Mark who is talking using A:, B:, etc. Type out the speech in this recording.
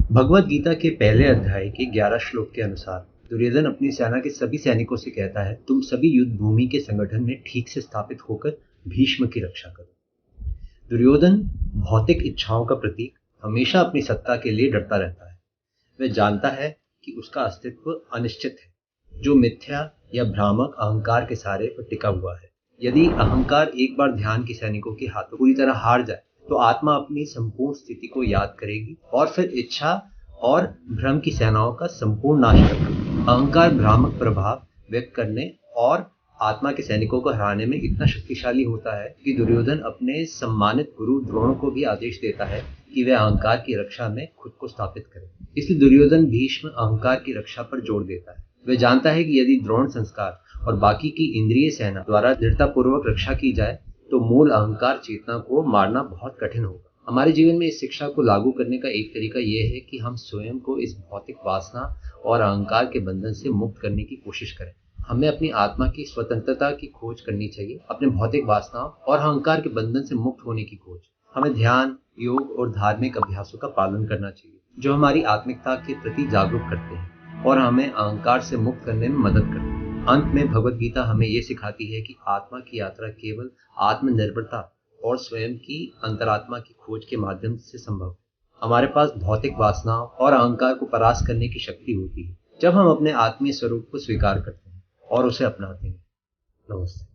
A: भगवद गीता के पहले अध्याय के 11 श्लोक के अनुसार दुर्योधन अपनी सेना के सभी सैनिकों से कहता है, तुम सभी युद्ध भूमि के संगठन में ठीक से स्थापित होकर भीष्म की रक्षा करो। दुर्योधन भौतिक इच्छाओं का प्रतीक हमेशा अपनी सत्ता के लिए डरता रहता है। वह जानता है कि उसका अस्तित्व अनिश्चित है, जो मिथ्या या भ्रामक अहंकार के सहारे पर टिका हुआ है। यदि अहंकार एक बार ध्यान के सैनिकों के हाथों पूरी तरह हार जाए तो आत्मा अपनी संपूर्ण स्थिति को याद करेगी और फिर इच्छा और भ्रम की सेनाओं का संपूर्ण नाश करेगी। अहंकार भ्रामक प्रभाव व्यक्त करने और आत्मा के सैनिकों को हराने में इतना शक्तिशाली होता है कि दुर्योधन अपने सम्मानित गुरु द्रोण को भी आदेश देता है कि वह अहंकार की रक्षा में खुद को स्थापित करे। इसलिए दुर्योधन भीष्म अहंकार की रक्षा पर जोर देता है। वह जानता है कि यदि द्रोण संस्कार और बाकी की इंद्रिय सेना द्वारा दृढ़तापूर्वक रक्षा की जाए तो मूल अहंकार चेतना को मारना बहुत कठिन होगा। हमारे जीवन में इस शिक्षा को लागू करने का एक तरीका यह है कि हम स्वयं को इस भौतिक वासना और अहंकार के बंधन से मुक्त करने की कोशिश करें। हमें अपनी आत्मा की स्वतंत्रता की खोज करनी चाहिए, अपने भौतिक वासनाओं और अहंकार के बंधन से मुक्त होने की खोज। हमें ध्यान, योग और धार्मिक अभ्यासों का पालन करना चाहिए जो हमारी आत्मिकता के प्रति जागरूक करते हैं और हमें अहंकार से मुक्त करने में मदद करते हैं। अंत में भगवद गीता हमें ये सिखाती है कि आत्मा की यात्रा केवल आत्मनिर्भरता और स्वयं की अंतरात्मा की खोज के माध्यम से संभव है। हमारे पास भौतिक वासनाओं और अहंकार को परास्त करने की शक्ति होती है जब हम अपने आत्मीय स्वरूप को स्वीकार करते हैं और उसे अपनाते हैं। नमस्ते।